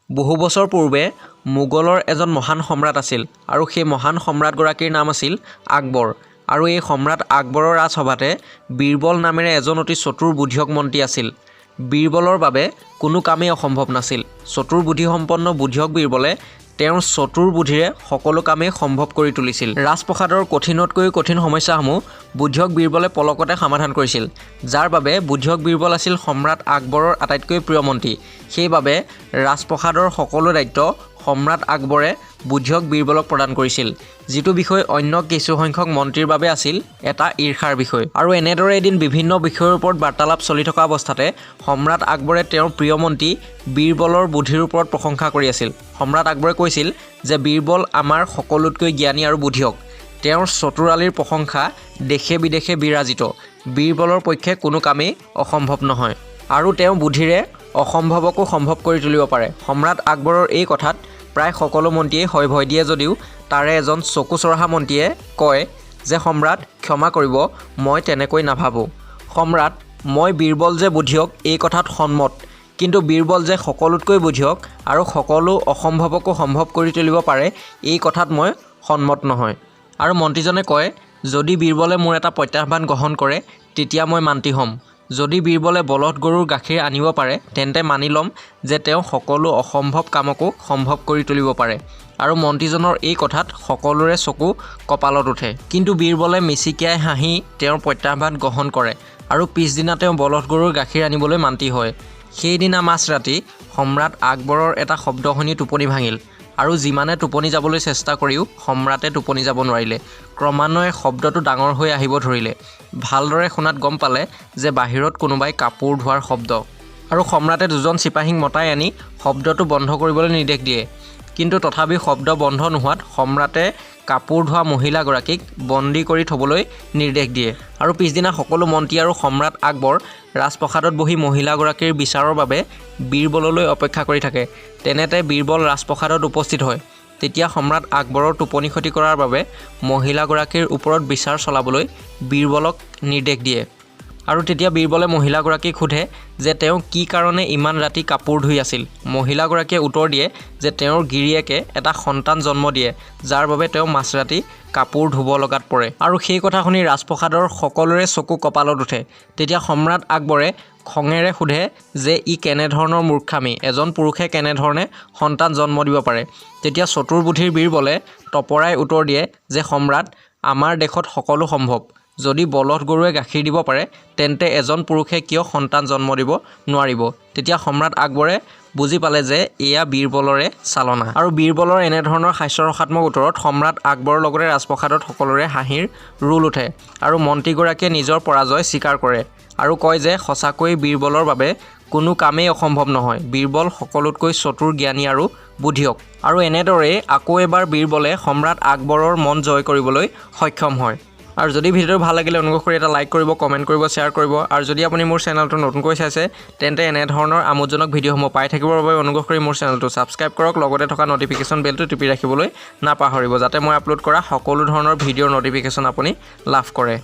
বহু বছৰ পূৰ্বে মোগলৰ এজন মহান সম্ৰাট আছিল আৰু সেই মহান সম্ৰাটগৰাকীৰ নাম আছিল আকবৰ। আৰু এই সম্ৰাট আকবৰৰ ৰাজসভাতে বীৰবল নামেৰে এজন অতি চতুৰ বুদ্ধিয়ক মন্ত্ৰী আছিল। বীৰবলৰ বাবে কোনো কামেই অসম্ভৱ নাছিল। চতুৰ বুদ্ধিসম্পন্ন বুদ্ধিয়ক বীৰবলে তেওঁৰ চতুৰ বুদ্ধিৰে সকলো কামেই সম্ভৱ কৰি তুলিছিল। ৰাজপ্ৰসাদৰ কঠিনতকৈ কঠিন সমস্যাসমূহ বুদ্ধিয়ক বীৰবলে পলকতে সমাধান কৰিছিল, যাৰ বাবে বুদ্ধিয়ক বীৰবল আছিল সম্ৰাট আকবৰৰ আটাইতকৈ প্ৰিয় মন্ত্ৰী। সেইবাবে ৰাজপ্ৰসাদৰ সকলো দায়িত্ব সম্ৰাট আকবৰে বুদ্ধিয়ক বীৰবলক প্ৰদান কৰিছিল, যিটো বিষয় অন্য কিছুসংখ্যক মন্ত্ৰীৰ বাবে আছিল এটা ঈৰ্ষাৰ বিষয়। আৰু এনেদৰে এদিন বিভিন্ন বিষয়ৰ ওপৰত বাৰ্তালাপ চলি থকা অৱস্থাতে সম্ৰাট আকবৰে তেওঁৰ প্ৰিয় মন্ত্ৰী বীৰবলৰ বুদ্ধিৰ ওপৰত প্ৰশংসা কৰি আছিল। সম্ৰাট আকবৰে কৈছিল যে বীৰবল আমাৰ সকলোতকৈ জ্ঞানী আৰু বুদ্ধিয়ক। তেওঁৰ চতুৰালিৰ প্ৰশংসা দেশে বিদেশে বিৰাজিত। বীৰবলৰ পক্ষে কোনো কামেই অসম্ভৱ নহয় আৰু তেওঁ বুদ্ধিৰে অসম্ভৱকো সম্ভৱ কৰি তুলিব পাৰে। সম্ৰাট আকবৰৰ এই কথাত প্ৰায় সকলো মন্ত্ৰীয়ে হয় ভয় দিয়ে যদিও তাৰে এজন চকু চৰহা মন্ত্ৰীয়ে কয় যে সম্ৰাট ক্ষমা কৰিব, মই তেনেকৈ নাভাবোঁ। সম্ৰাট, মই বীৰবল যে বুদ্ধিয়ক এই কথাত সন্মত, কিন্তু বীৰবল যে সকলোতকৈ বুদ্ধিয়ক আৰু সকলো অসম্ভৱকো সম্ভৱ কৰি তুলিব পাৰে এই কথাত মই সন্মত নহয়। আৰু মন্ত্ৰীজনে কয়, যদি বীৰবলে মোৰ এটা প্ৰত্যাহ্বান গ্ৰহণ কৰে তেতিয়া মই মান্তি হ'ম। যদি বীৰবলে বলদ গৰুৰ গাখীৰ আনিব পাৰে তেন্তে মানি ল'ম যে তেওঁ সকলো অসম্ভৱ কামকো সম্ভৱ কৰি তুলিব পাৰে। আৰু মন্ত্ৰীজনৰ এই কথাত সকলোৰে চকু কপালত উঠে। কিন্তু বীৰবলে মিচিকিয়াই হাঁহি তেওঁৰ প্ৰত্যাহ্বান গ্ৰহণ কৰে আৰু পিছদিনা তেওঁ বলদ গৰুৰ গাখীৰ আনিবলৈ মান্তি হয়। সেইদিনা মাজৰাতি সম্ৰাট আকবৰৰ এটা শব্দ শুনি টোপনি ভাঙিল আৰু যিমানে টোপনি যাবলৈ চেষ্টা কৰিও সম্ৰাটে টোপনি যাব নোৱাৰিলে। ক্ৰমান্বয়ে শব্দটো ডাঙৰ হৈ আহিব ধৰিলে। ভালদৰে শুনাত গম পালে যে বাহিৰত কোনোবাই কাপোৰ ধোৱাৰ শব্দ। আৰু সম্ৰাটে দুজন চিপাহীক মতাই আনি শব্দটো বন্ধ কৰিবলৈ নিৰ্দেশ দিয়ে। কিন্তু তথাপি শব্দ বন্ধ নোহোৱাত সম্ৰাটে কাপোৰ ধোৱা মহিলাগৰাকীক বন্দী কৰি থ'বলৈ নিৰ্দেশ দিয়ে। আৰু পিছদিনা সকলো মন্ত্ৰী আৰু সম্ৰাট আকবৰ ৰাজপ্ৰসাদত বহি মহিলাগৰাকীৰ বিচাৰৰ বাবে বীৰবললৈ অপেক্ষা কৰি থাকে। তেনেতে বীৰবল ৰাজপ্ৰসাদত উপস্থিত হয়। তেতিয়া সম্ৰাট আকবৰৰ টোপনি ক্ষতি কৰাৰ বাবে মহিলাগৰাকীৰ ওপৰত বিচাৰ চলাবলৈ বীৰবলক নিৰ্দেশ দিয়ে। আৰু তেতিয়া বীৰবলে মহিলাগৰাকীক সোধে যে তেওঁ কি কাৰণে ইমান ৰাতি কাপোৰ ধুই আছিল। মহিলাগৰাকীয়ে উত্তৰ দিয়ে যে তেওঁৰ গিৰিয়েকে এটা সন্তান জন্ম দিয়ে, যাৰ বাবে তেওঁ মাজৰাতি কাপোৰ ধুব লগাত পৰে। আৰু সেই কথা শুনি ৰাজপ্ৰসাদৰ সকলোৰে চকু কপালত উঠে। তেতিয়া সম্ৰাট আকবৰে খঙেৰে সোধে যে ই কেনেধৰণৰ মূৰ্খামি, এজন পুৰুষে কেনেধৰণে সন্তান জন্ম দিব পাৰে। তেতিয়া চতুৰ বুদ্ধিৰ বীৰবলে তপৰাই উত্তৰ দিয়ে যে সম্ৰাট, আমাৰ দেশত সকলো সম্ভৱ। যদি বলদ গৰুৱে গাখীৰ দিব পাৰে তেন্তে এজন পুৰুষে কিয় সন্তান জন্ম দিব নোৱাৰিব। তেতিয়া সম্ৰাট আকবৰে বুজি পালে যে এয়া বীৰবলৰে চালনা। আৰু বীৰবলৰ এনেধৰণৰ হাস্যৰসাত্মক উত্তৰত সম্ৰাট আকবৰৰ লগতে ৰাজপ্ৰসাদত সকলোৰে হাঁহিৰ ৰোল উঠে আৰু মন্ত্ৰীগৰাকীয়ে নিজৰ পৰাজয় স্বীকাৰ কৰে আৰু কয় যে সঁচাকৈ বীৰবলৰ বাবে কোনো কামেই অসম্ভৱ নহয়। বীৰবল সকলোতকৈ চতুৰ, জ্ঞানী আৰু বুদ্ধিয়ক। আৰু এনেদৰেই আকৌ এবাৰ বীৰবলে সম্ৰাট আকবৰৰ মন জয় কৰিবলৈ সক্ষম হয়। আৰু যদি ভিডিঅ'টো ভাল লাগিলে অনুগ্ৰহ কৰি এটা লাইক কৰিব, কমেণ্ট কৰিব, শ্বেয়াৰ কৰিব। আৰু যদি আপুনি মোৰ চেনেলটো নতুনকৈ চাইছে তেন্তে এনেধৰণৰ আমোদজনক ভিডিঅ'সমূহ পাই থাকিবৰ বাবে অনুগ্ৰহ কৰি মোৰ চেনেলটো ছাবস্ক্ৰাইব কৰক। লগতে থকা নটিফিকেশ্যন বেলটো টিপি ৰাখিবলৈ নাপাহৰিব, যাতে মই আপলোড কৰা সকলো ধৰণৰ ভিডিঅ'ৰ নটিফিকেশ্যন আপুনি লাভ কৰে।